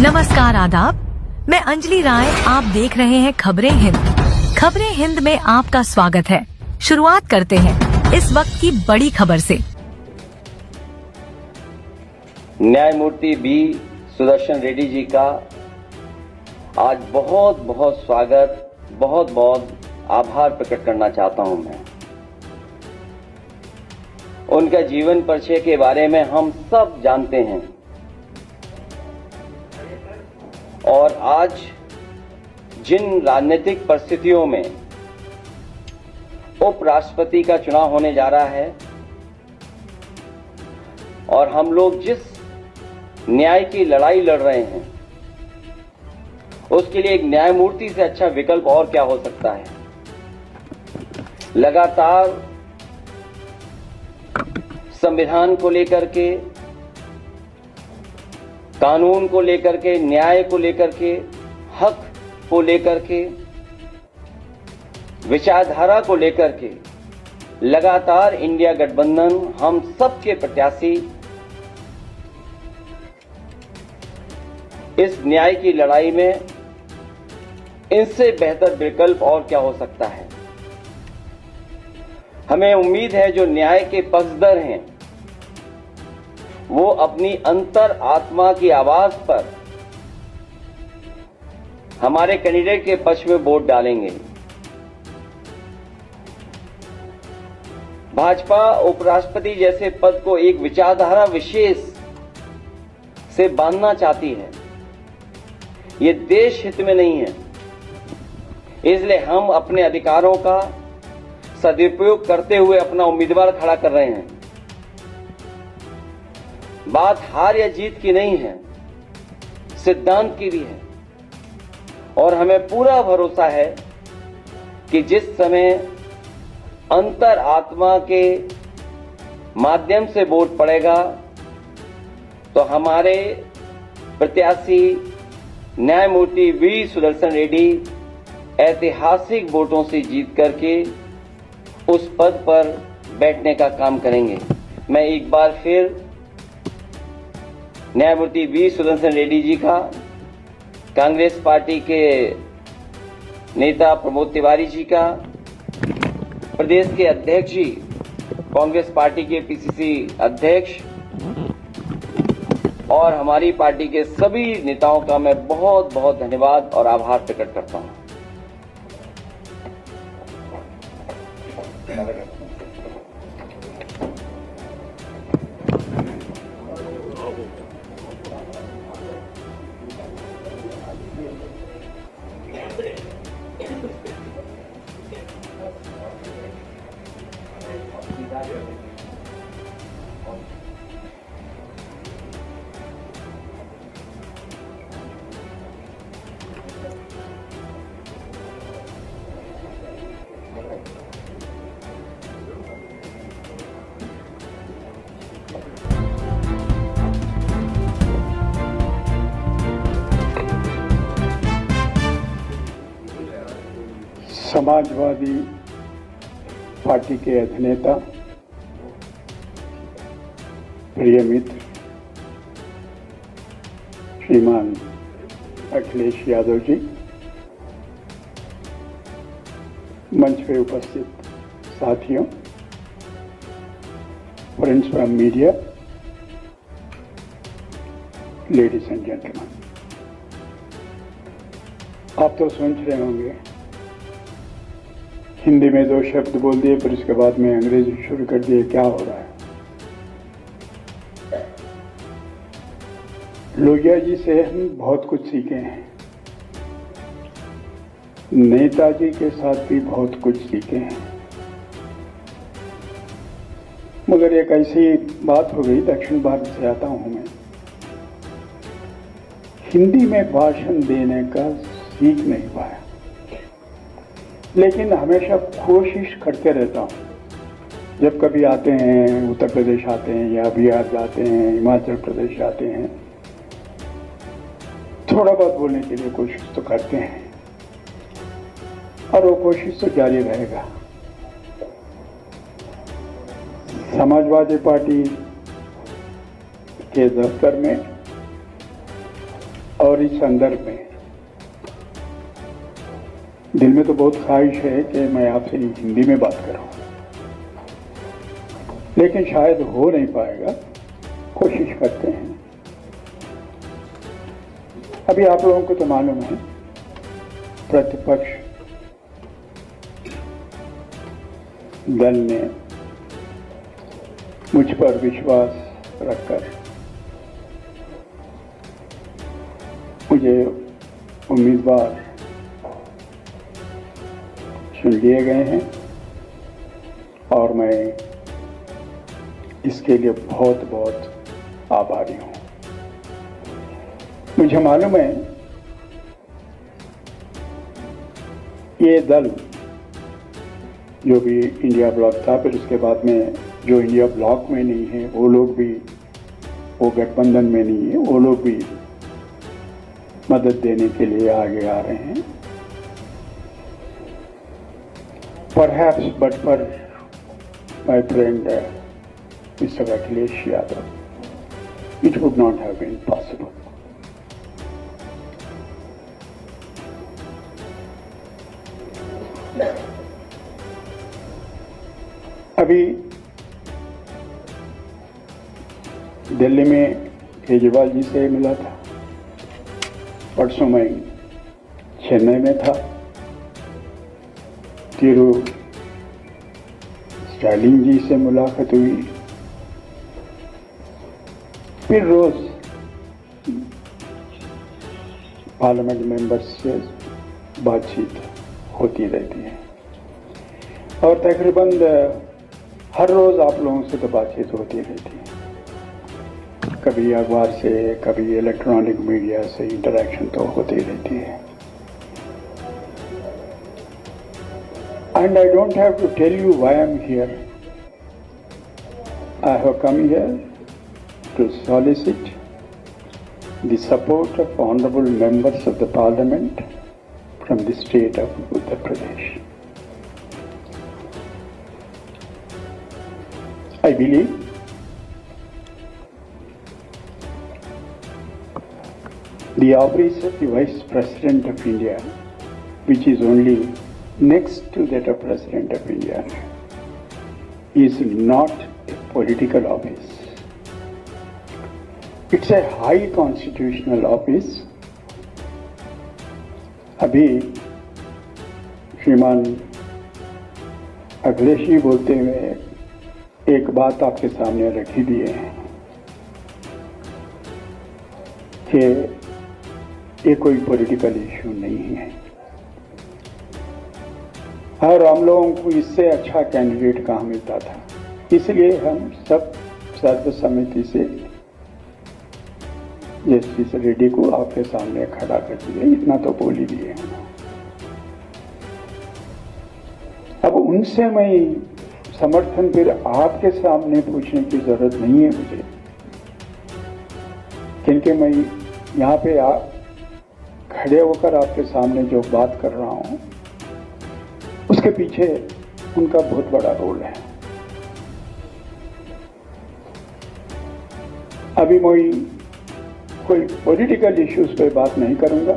नमस्कार, आदाब। मैं अंजलि राय, आप देख रहे हैं खबरें हिंद। खबरें हिंद में आपका स्वागत है। शुरुआत करते हैं इस वक्त की बड़ी खबर से। न्यायमूर्ति बी सुदर्शन रेड्डी जी का आज बहुत बहुत स्वागत, बहुत बहुत आभार प्रकट करना चाहता हूं मैं। उनका जीवन परिचय के बारे में हम सब जानते हैं और आज जिन राजनीतिक परिस्थितियों में उपराष्ट्रपति का चुनाव होने जा रहा है और हम लोग जिस न्याय की लड़ाई लड़ रहे हैं, उसके लिए एक न्यायमूर्ति से अच्छा विकल्प और क्या हो सकता है। लगातार संविधान को लेकर के, कानून को लेकर के, न्याय को लेकर के, हक को लेकर के, विचारधारा को लेकर के लगातार इंडिया गठबंधन हम सबके प्रत्याशी इस न्याय की लड़ाई में इनसे बेहतर विकल्प और क्या हो सकता है। हमें उम्मीद है जो न्याय के पक्षधर हैं वो अपनी अंतर आत्मा की आवाज पर हमारे कैंडिडेट के पक्ष में वोट डालेंगे। भाजपा उपराष्ट्रपति जैसे पद को एक विचारधारा विशेष से बांधना चाहती है। ये देश हित में नहीं है, इसलिए हम अपने अधिकारों का सदुपयोग करते हुए अपना उम्मीदवार खड़ा कर रहे हैं। बात हार या जीत की नहीं है, सिद्धांत की भी है और हमें पूरा भरोसा है कि जिस समय अंतर आत्मा के माध्यम से वोट पड़ेगा तो हमारे प्रत्याशी न्यायमूर्ति वी सुदर्शन रेड्डी ऐतिहासिक वोटों से जीत करके उस पद पर बैठने का काम करेंगे। मैं एक बार फिर न्यायमूर्ति वी सुदर्शन रेड्डी जी का, कांग्रेस पार्टी के नेता प्रमोद तिवारी जी का, प्रदेश के अध्यक्ष जी, कांग्रेस पार्टी के पीसीसी अध्यक्ष और हमारी पार्टी के सभी नेताओं का मैं बहुत बहुत धन्यवाद और आभार प्रकट करता हूं। समाजवादी पार्टी के अधिनेता, प्रिय मित्र श्रीमान अखिलेश यादव जी, मंच पे उपस्थित साथियों, friends from media, ladies and gentleman, आप तो सोच रहे होंगे हिंदी में 2 शब्द बोल दिए फिर उसके बाद में अंग्रेजी शुरू कर दिए, क्या हो रहा है। लोहिया जी से हम बहुत कुछ सीखे हैं, नेताजी के साथ भी बहुत कुछ सीखे हैं, मगर एक ऐसी बात हो गई, दक्षिण भारत से आता हूं मैं, हिंदी में भाषण देने का सीख नहीं पाया, लेकिन हमेशा कोशिश करते रहता हूं। जब कभी आते हैं, उत्तर प्रदेश आते हैं या बिहार जाते हैं, हिमाचल प्रदेश जाते हैं, थोड़ा बहुत बोलने के लिए कोशिश तो करते हैं और वो कोशिश तो जारी रहेगा। समाजवादी पार्टी के दफ्तर में और इस संदर्भ में दिल में तो बहुत ख्वाहिश है कि मैं आपसे हिंदी में बात करूं, लेकिन शायद हो नहीं पाएगा। कोशिश करते हैं। अभी आप लोगों को तो मालूम है, प्रतिपक्ष दल ने मुझ पर विश्वास रखकर मुझे उम्मीदवार चुन लिए गए हैं और मैं इसके लिए बहुत बहुत आभारी हूं। मुझे मालूम है ये दल जो भी इंडिया ब्लॉक था, फिर उसके बाद में जो इंडिया ब्लॉक में नहीं है वो लोग भी, वो गठबंधन में नहीं है, वो लोग भी मदद देने के लिए आगे आ रहे हैं। Perhaps, but for my friend Mr. Akhilesh Yadav, it would not have been possible. अभी दिल्ली में केजरीवाल जी से मिला था, परसों मैं चेन्नई में था, तिरु स्टालिन जी से मुलाकात हुई, फिर रोज पार्लियामेंट मेंबर्स से बातचीत होती रहती है और तकरीबन हर रोज आप लोगों से तो बातचीत होती रहती है। कभी अखबार से, कभी इलेक्ट्रॉनिक मीडिया से इंटरेक्शन तो होती रहती है। And I don't have to tell you why I'm here. I have come here to solicit the support of honorable members of the parliament from the state of Uttar Pradesh. I believe the office of the Vice President of India, which is only next to that of President of India, is not a political office. It's a high constitutional office. अभी श्रीमान अखिलेश जी बोलते हुए एक बात आपके सामने रखी दिए हैं कि ये कोई पॉलिटिकल इश्यू नहीं है और हम लोगों को इससे अच्छा कैंडिडेट कहाँ मिलता था, इसलिए हम सब सर्वसम्मति से जस्टिस रेड्डी को आपके सामने खड़ा कर दिए। इतना तो बोल ही दिए। अब उनसे मैं समर्थन फिर आपके सामने पूछने की जरूरत नहीं है मुझे, क्योंकि मैं यहाँ पे खड़े होकर आपके सामने जो बात कर रहा हूं उसके पीछे उनका बहुत बड़ा रोल है। अभी मैं कोई पॉलिटिकल इश्यूज पे बात नहीं करूंगा,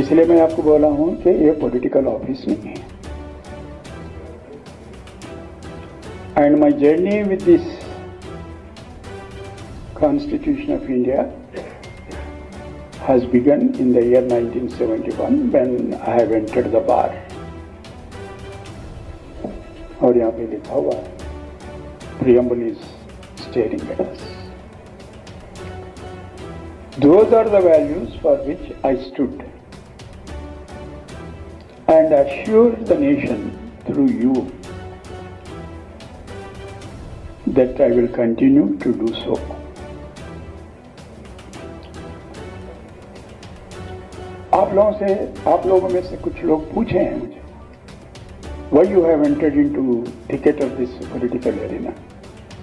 इसलिए मैं आपको बोला हूं कि ये पॉलिटिकल ऑफिस नहीं है। And my journey with this Constitution of India has begun in the year 1971 when I have entered the bar. और यहाँ पे लिखा हुआ है, preamble is staring at us. Those are the values for which I stood and assured the nation through you that I will continue to do so. आप लोगों में से कुछ लोग पूछे हैं मुझे, why you have entered into thicket of this political arena?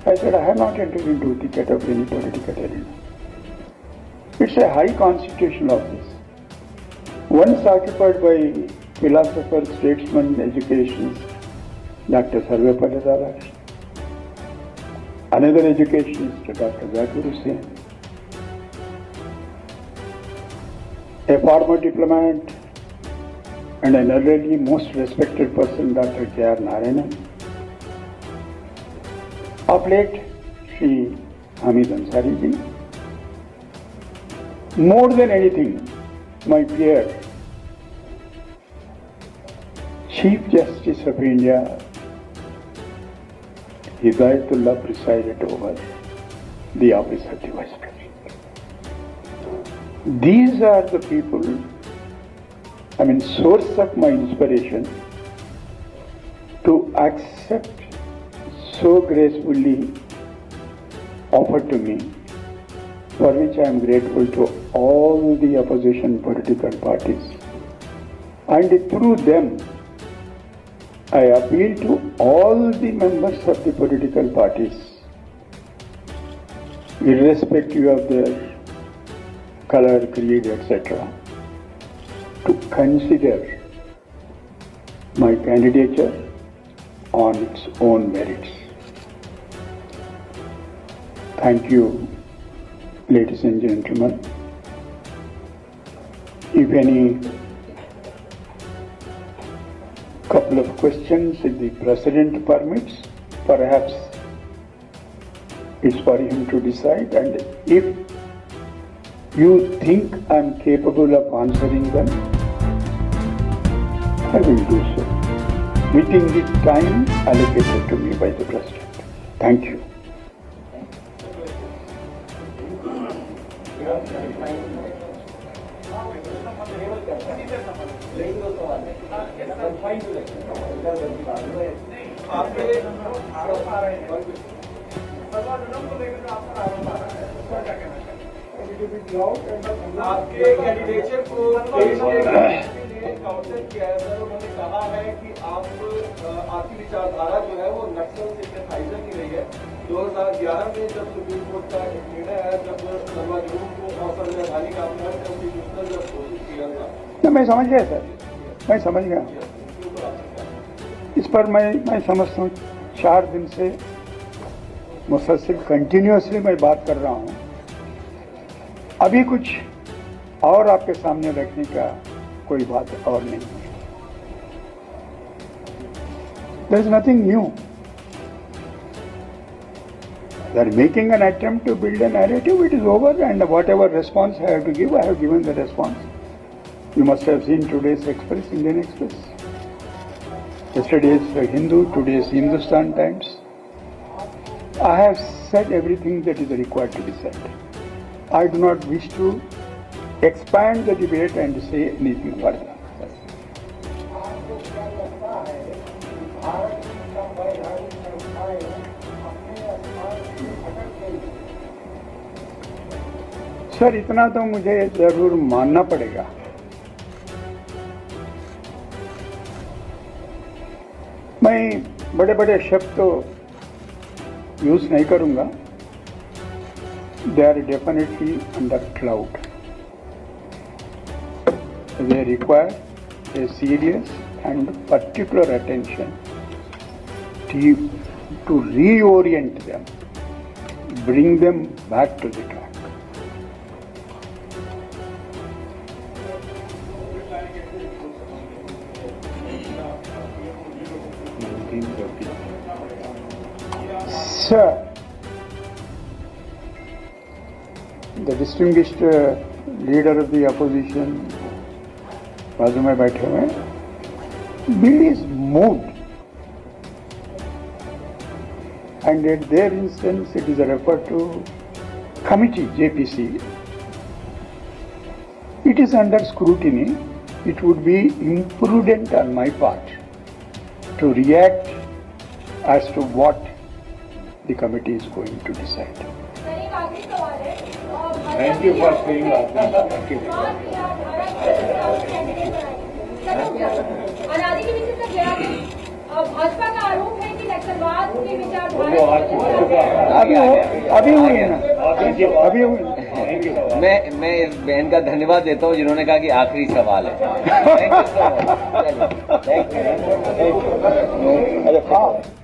I said, I have not entered into thicket of any political arena. It's a high constitutional office, once occupied by philosopher, statesman, educationist, Dr. Sarvepalli Radhakrishnan, another educationist, Dr. Zakir Hussain, a former diplomat and an elderly, most respected person, Dr. K.R. Narayanan. Of late, Shri Hamid Ansari ji. More than anything, my peer, Chief Justice of India, Hidayatullah, presided over the office of the Vice President. These are the people, source of my inspiration to accept so gracefully offered to me, for which I am grateful to all the opposition political parties. And through them, I appeal to all the members of the political parties, irrespective of their color, creed, etc., to consider my candidature on its own merits. Thank you, ladies and gentlemen. If any couple of questions, if the President permits, perhaps it's for him to decide, and if you think I'm capable of answering them, I will do so within the time allocated to me by the President. Thank you. आपके candidature को counter किया है sir. उन्होंने कहा है कि आप आपकी विचारधारा जो है वो नक्सल सिंपैथाइजर की रही है। 2011 में जब सुप्रीम कोर्ट का एक निर्णय है, जब नवाजुम को हौसला दिलाने का आपने कॉन्स्टिट्यूशनल जब घोषित किया था। मैं समझ गया सर, मैं समझ गया। इस पर मैं समझता हूँ 4 दिन से मुसलसल कंटिन्यूअसली मैं बात कर रहा हूँ। अभी कुछ और आपके सामने रखने का कोई बात और नहीं है। There is nothing new. They are making an attempt to build a narrative. It is over, and whatever response I have to give, I have given the response. You must have seen today's Express, Indian Express. Yesterday's Hindu, today's Hindustan Times. I have said everything that is required to be said. I do not wish to expand the debate and say anything further. Sir, इतना तो मुझे जरूर मानना पड़ेगा, मैं बड़े बड़े शब्द तो यूज नहीं करूंगा। They are definitely under cloud. They require a serious and particular attention to reorient them, bring them back to the track. Sir, the distinguished leader of the opposition, बाजू में बैठे हुए, bill is moved, and at their instance it is referred to committee JPC. It is under scrutiny. It would be imprudent on my part to react as to what the committee is going to decide. Thank you for saying that. अनादि के विषय तक गया भाजपा का आरोप है कि नक्सलवाद की विचारधारा अभी हुई है ना, अभी हुई। मैं इस बहन का धन्यवाद देता हूँ जिन्होंने कहा कि आखिरी सवाल है। Thank you so much.